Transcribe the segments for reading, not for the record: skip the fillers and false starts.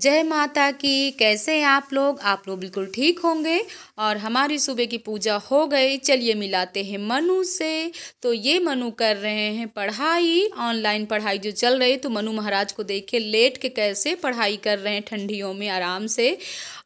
जय माता की। कैसे हैं आप लोग? बिल्कुल ठीक होंगे। और हमारी सुबह की पूजा हो गई। चलिए मिलाते हैं मनु से। तो ये मनु कर रहे हैं पढ़ाई, ऑनलाइन पढ़ाई जो चल रही। तो मनु महाराज को देखिए लेट के कैसे पढ़ाई कर रहे हैं ठंडियों में आराम से।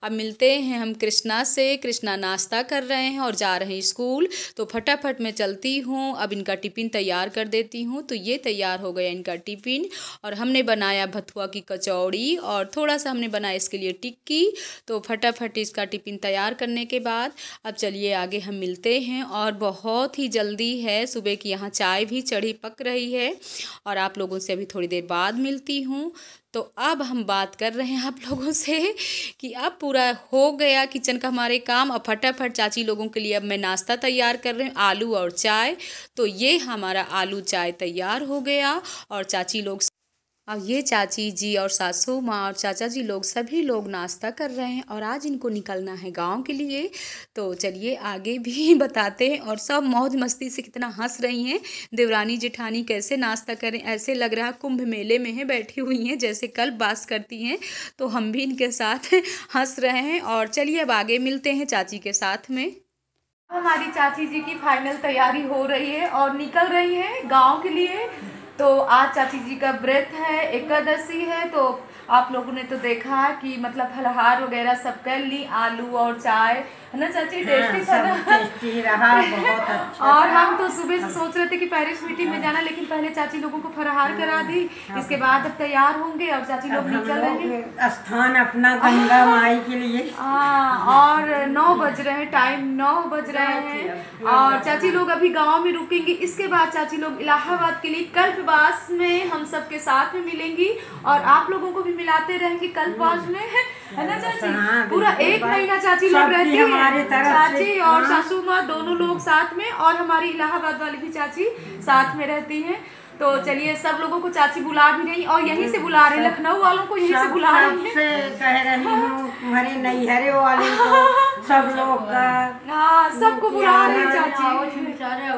अब मिलते हैं हम कृष्णा से। कृष्णा नाश्ता कर रहे हैं और जा रहे हैं स्कूल। तो फटाफट मैं चलती हूँ, अब इनका टिफ़िन तैयार कर देती हूँ। तो ये तैयार हो गया इनका टिफ़िन। और हमने बनाया भथुआ की कचौड़ी और थोड़ा सा हमने बनाया इसके लिए टिक्की। तो फटाफट इसका टिफ़िन तैयार करने के बाद अब चलिए आगे हम मिलते हैं। और बहुत ही जल्दी है, सुबह की यहाँ चाय भी चढ़ी पक रही है। और आप लोगों से अभी थोड़ी देर बाद मिलती हूँ। तो अब हम बात कर रहे हैं आप लोगों से कि अब पूरा हो गया किचन का हमारे काम। अब फटाफट चाची लोगों के लिए अब मैं नाश्ता तैयार कर रही हूँ, आलू और चाय। तो ये हमारा आलू चाय तैयार हो गया। और चाची लोग, अब ये चाची जी और सासू माँ और चाचा जी लोग सभी लोग नाश्ता कर रहे हैं। और आज इनको निकलना है गांव के लिए। तो चलिए आगे भी बताते हैं। और सब मौज मस्ती से कितना हंस रही हैं। देवरानी जेठानी कैसे नाश्ता करें, ऐसे लग रहा है कुंभ मेले में है, बैठी हुई हैं जैसे कल बास करती हैं। तो हम भी इनके साथ हंस रहे हैं। और चलिए अब आगे मिलते हैं चाची के साथ में। हमारी चाची जी की फाइनल तैयारी हो रही है और निकल रही है गाँव के लिए। तो आज चाची जी का व्रत है, एकादशी है। तो आप लोगों ने तो देखा कि मतलब फलहार वगैरह सब कर ली, आलू और चाय, है ना चाची? टेस्टी था ना? टेस्टी रहा, बहुत अच्छा। और हम तो सुबह से सोच रहे थे कि पेरिस मीटिंग में जाना, लेकिन पहले चाची लोगों को फलहार करा दी। इसके बाद अब तैयार होंगे और चाची लोग निकल रहे हैं स्थान अपना गंगा माई के लिए। और 9 बज रहे हैं, टाइम 9 बज रहे हैं। और चाची लोग अभी गाँव में रुकेंगी। इसके बाद चाची लोग इलाहाबाद के लिए कल्पवास में हम सबके साथ में मिलेंगी। और आप लोगों को भी मिलाते रहेंगे कल्पवास में, है ना चाची? पूरा 1 महीना चाची लोग रहती है। चाची और सासू माँ दोनों लोग साथ में, और हमारी इलाहाबाद वाली भी चाची साथ में रहती हैं। तो चलिए सब लोगों को चाची बुला भी रही और यहीं से बुला रहे, लखनऊ वालों को यहीं से बुला रही है। कह रही हूँ हमारे नैहरे वाले को, सब लोग का, हाँ सबको बुला रहे चाची।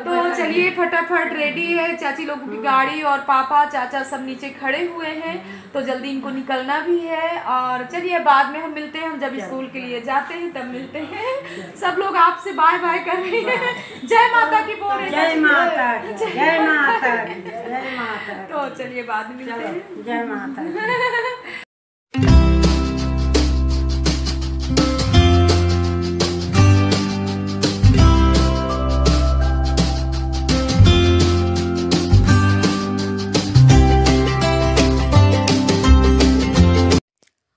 तो चलिए फटाफट रेडी है चाची लोगों की गाड़ी, और पापा चाचा सब नीचे खड़े हुए हैं। तो जल्दी इनको निकलना भी है। और चलिए बाद में हम मिलते हैं, हम जब स्कूल के लिए जाते हैं तब मिलते हैं। सब लोग आपसे बाय बाय कर रहे हैं। जय माता की बोल रहे हैं। जय माता, जय माता, जय माता। तो चलिए बाद में मिलते हैं। जय माता।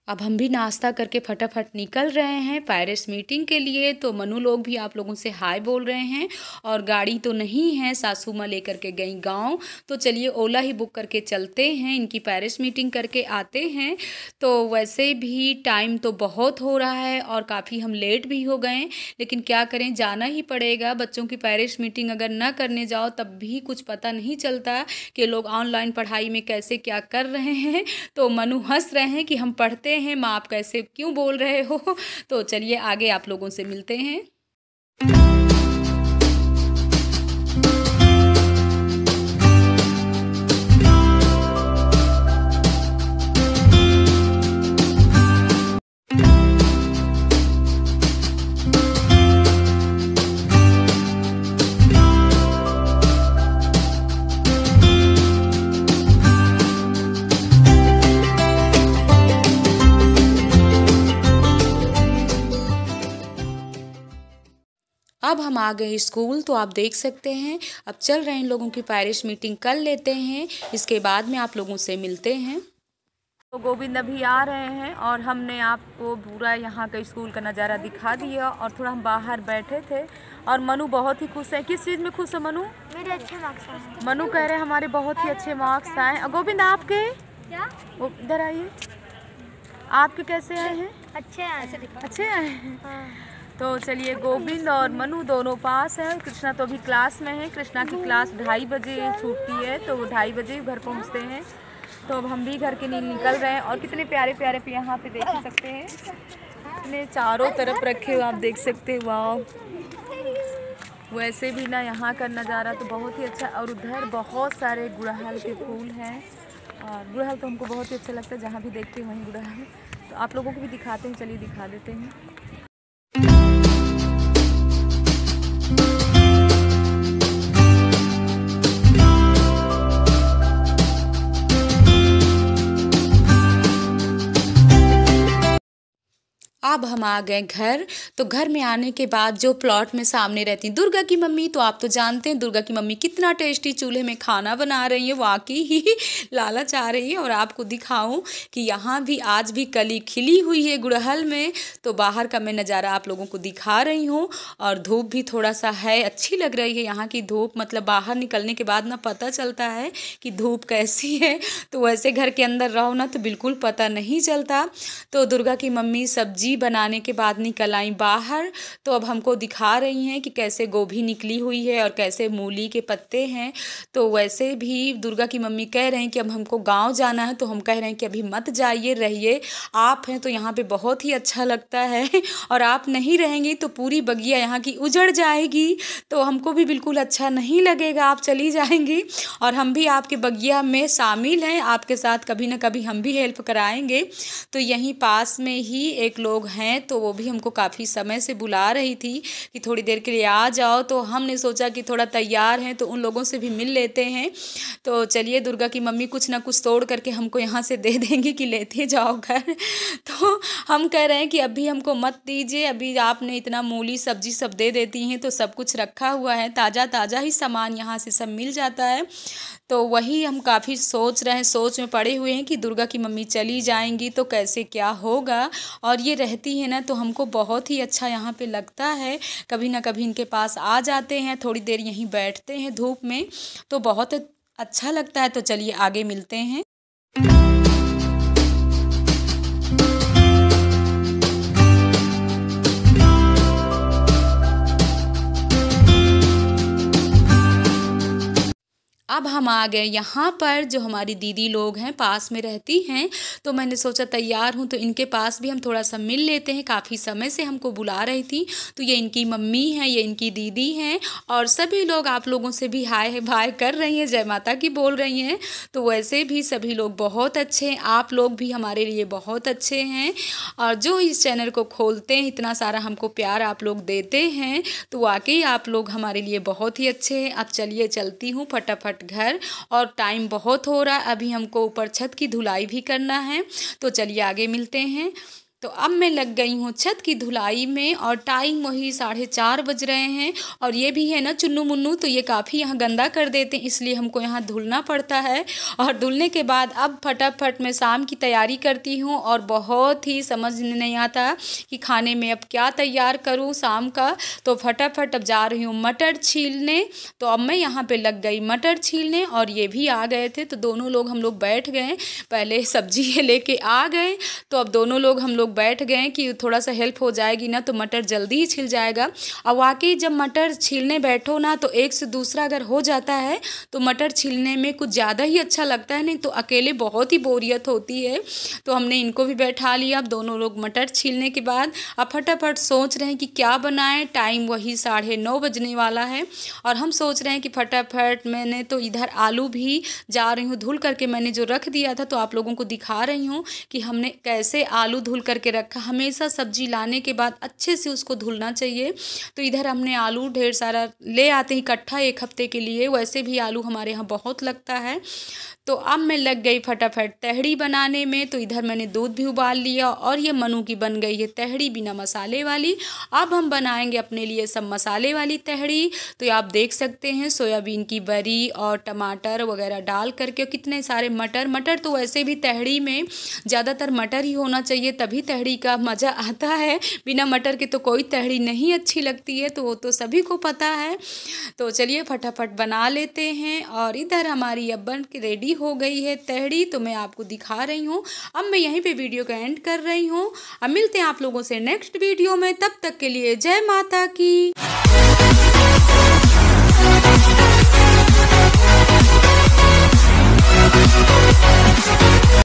अब हम भी नाश्ता करके फटाफट निकल रहे हैं पेरिस मीटिंग के लिए। तो मनु लोग भी आप लोगों से हाय बोल रहे हैं। और गाड़ी तो नहीं है, सासू माँ लेकर के गई गांव। तो चलिए ओला ही बुक करके चलते हैं, इनकी पेरिस मीटिंग करके आते हैं। तो वैसे भी टाइम तो बहुत हो रहा है और काफ़ी हम लेट भी हो गए, लेकिन क्या करें, जाना ही पड़ेगा। बच्चों की पेरिस मीटिंग अगर ना करने जाओ तब भी कुछ पता नहीं चलता कि लोग ऑनलाइन पढ़ाई में कैसे क्या कर रहे हैं। तो मनु हंस रहे हैं कि हम पढ़ते हैं, माँ आप कैसे क्यों बोल रहे हो। तो चलिए आगे आप लोगों से मिलते हैं। अब हम आ गए स्कूल। तो आप देख सकते हैं अब चल रहे हैं लोगों की पेरिस मीटिंग कर लेते हैं, इसके बाद में आप लोगों से मिलते हैं। तो गोविंद अभी आ रहे हैं और हमने आपको पूरा यहाँ का स्कूल का नज़ारा दिखा दिया। और थोड़ा हम बाहर बैठे थे और मनु बहुत ही खुश है। किस चीज़ में खुश है मनु? मेरे अच्छे मार्क्स आए। मनु कह रहे हैं हमारे बहुत ही अच्छे मार्क्स आए। गोविंद आपके? क्या? इधर आइए, आपके कैसे आए हैं? अच्छे आए। अच्छे आए हैं। हाँ। तो चलिए गोविंद और मनु दोनों पास है। कृष्णा तो अभी क्लास में है। कृष्णा की क्लास 2:30 बजे छूटती है, तो 2:30 बजे घर पहुंचते हैं। तो अब हम भी घर के लिए निकल रहे हैं। और कितने प्यारे प्यारे पे यहाँ पे देख सकते हैं, इतने चारों तरफ रखे हुए आप देख सकते हैं। वाह, वैसे भी ना यहाँ का नज़ारा तो बहुत ही अच्छा। और उधर बहुत सारे गुड़हल के फूल हैं। और गुड़हल तो हमको बहुत ही अच्छा लगता है, जहाँ भी देखते हैं वहीं गुड़हल। तो आप लोगों को भी दिखाते हैं, चलिए दिखा देते हैं। अब हम आ गए घर। तो घर में आने के बाद जो प्लॉट में सामने रहती दुर्गा की मम्मी, तो आप तो जानते हैं दुर्गा की मम्मी कितना टेस्टी चूल्हे में खाना बना रही है, वाकई ही लालच आ रही है। और आपको दिखाऊं कि यहाँ भी आज भी कली खिली हुई है गुड़हल में। तो बाहर का मैं नज़ारा आप लोगों को दिखा रही हूँ। और धूप भी थोड़ा सा है, अच्छी लग रही है यहाँ की धूप, मतलब बाहर निकलने के बाद ना पता चलता है कि धूप कैसी है। तो वैसे घर के अंदर रहो ना तो बिल्कुल पता नहीं चलता। तो दुर्गा की मम्मी सब्जी बनाने के बाद निकल आई बाहर। तो अब हमको दिखा रही हैं कि कैसे गोभी निकली हुई है और कैसे मूली के पत्ते हैं। तो वैसे भी दुर्गा की मम्मी कह रहे हैं कि अब हमको गांव जाना है। तो हम कह रहे हैं कि अभी मत जाइए, रहिए। आप हैं तो यहाँ पे बहुत ही अच्छा लगता है, और आप नहीं रहेंगी तो पूरी बगिया यहाँ की उजड़ जाएगी। तो हमको भी बिल्कुल अच्छा नहीं लगेगा, आप चली जाएंगी। और हम भी आपके बगिया में शामिल हैं, आपके साथ कभी ना कभी हम भी हेल्प कराएंगे। तो यहीं पास में ही एक लोग हैं, तो वो भी हमको काफ़ी समय से बुला रही थी कि थोड़ी देर के लिए आ जाओ। तो हमने सोचा कि थोड़ा तैयार हैं तो उन लोगों से भी मिल लेते हैं। तो चलिए, दुर्गा की मम्मी कुछ ना कुछ तोड़ करके हमको यहाँ से दे देंगी कि लेते जाओ घर। तो हम कह रहे हैं कि अभी हमको मत दीजिए, अभी आपने इतना मूली सब्जी सब दे देती हैं तो सब कुछ रखा हुआ है, ताज़ा ताज़ा ही सामान यहाँ से सब मिल जाता है। तो वही हम काफ़ी सोच रहे हैं, सोच में पड़े हुए हैं कि दुर्गा की मम्मी चली जाएंगी तो कैसे क्या होगा। और ये रहती है ना तो हमको बहुत ही अच्छा यहाँ पे लगता है, कभी ना कभी इनके पास आ जाते हैं, थोड़ी देर यहीं बैठते हैं धूप में, तो बहुत अच्छा लगता है। तो चलिए आगे मिलते हैं। अब हम आ गए यहाँ पर, जो हमारी दीदी लोग हैं पास में रहती हैं। तो मैंने सोचा तैयार हूँ तो इनके पास भी हम थोड़ा सा मिल लेते हैं, काफ़ी समय से हमको बुला रही थी। तो ये इनकी मम्मी हैं, ये इनकी दीदी हैं, और सभी लोग आप लोगों से भी हाय बाय कर रही हैं, जय माता की बोल रही हैं। तो वैसे भी सभी लोग बहुत अच्छे हैं, आप लोग भी हमारे लिए बहुत अच्छे हैं। और जो इस चैनल को खोलते हैं, इतना सारा हमको प्यार आप लोग देते हैं, तो वाकई आप लोग हमारे लिए बहुत ही अच्छे हैं। अब चलिए चलती हूँ फटाफट घर, और टाइम बहुत हो रहा है, अभी हमको ऊपर छत की धुलाई भी करना है। तो चलिए आगे मिलते हैं। तो अब मैं लग गई हूँ छत की धुलाई में, और टाइम वही 4:30 बज रहे हैं। और ये भी है ना चुन्नू मुन्नू, तो ये काफ़ी यहाँ गंदा कर देते हैं, इसलिए हमको यहाँ धुलना पड़ता है। और धुलने के बाद अब फटाफट मैं शाम की तैयारी करती हूँ, और बहुत ही समझ नहीं आता कि खाने में अब क्या तैयार करूँ शाम का। तो फटाफट अब जा रही हूँ मटर छीलने। तो अब मैं यहाँ पर लग गई मटर छीलने, और ये भी आ गए थे। तो दोनों लोग हम लोग बैठ गए, पहले सब्जी लेके आ गए, तो अब दोनों लोग हम लोग बैठ गए कि थोड़ा सा हेल्प हो जाएगी ना तो मटर जल्दी ही छिल जाएगा। और वाकई जब मटर छीलने बैठो ना तो एक से दूसरा अगर हो जाता है तो मटर छीलने में कुछ ज़्यादा ही अच्छा लगता है, नहीं तो अकेले बहुत ही बोरियत होती है। तो हमने इनको भी बैठा लिया। अब दोनों लोग मटर छीलने के बाद अब फटाफट सोच रहे हैं कि क्या बनाएं। टाइम वही 9:30 बजने वाला है, और हम सोच रहे हैं कि फटाफट, मैंने तो इधर आलू भी जा रही हूँ धुल करके, मैंने जो रख दिया था तो आप लोगों को दिखा रही हूँ कि हमने कैसे आलू धुल करके रखा। हमेशा सब्जी लाने के बाद अच्छे से उसको धुलना चाहिए। तो इधर हमने आलू ढेर सारा ले आते हैं इकट्ठा 1 हफ्ते के लिए, वैसे भी आलू हमारे यहाँ बहुत लगता है। तो अब मैं लग गई फटाफट तहड़ी बनाने में। तो इधर मैंने दूध भी उबाल लिया, और ये मनु की बन गई है तहड़ी बिना मसाले वाली। अब हम बनाएंगे अपने लिए सब मसाले वाली तहड़ी। तो आप देख सकते हैं सोयाबीन की बरी और टमाटर वगैरह डाल करके, कितने सारे मटर तो वैसे भी तहड़ी में ज़्यादातर मटर ही होना चाहिए, तभी तहड़ी का मज़ा आता है। बिना मटर के तो कोई तहड़ी नहीं अच्छी लगती है, तो वो तो सभी को पता है। तो चलिए फटाफट बना लेते हैं। और इधर हमारी अब बन के रेडी हो गई है तहड़ी, तो मैं आपको दिखा रही हूँ। अब मैं यहीं पे वीडियो का एंड कर रही हूँ। अब मिलते हैं आप लोगों से नेक्स्ट वीडियो में, तब तक के लिए जय माता की।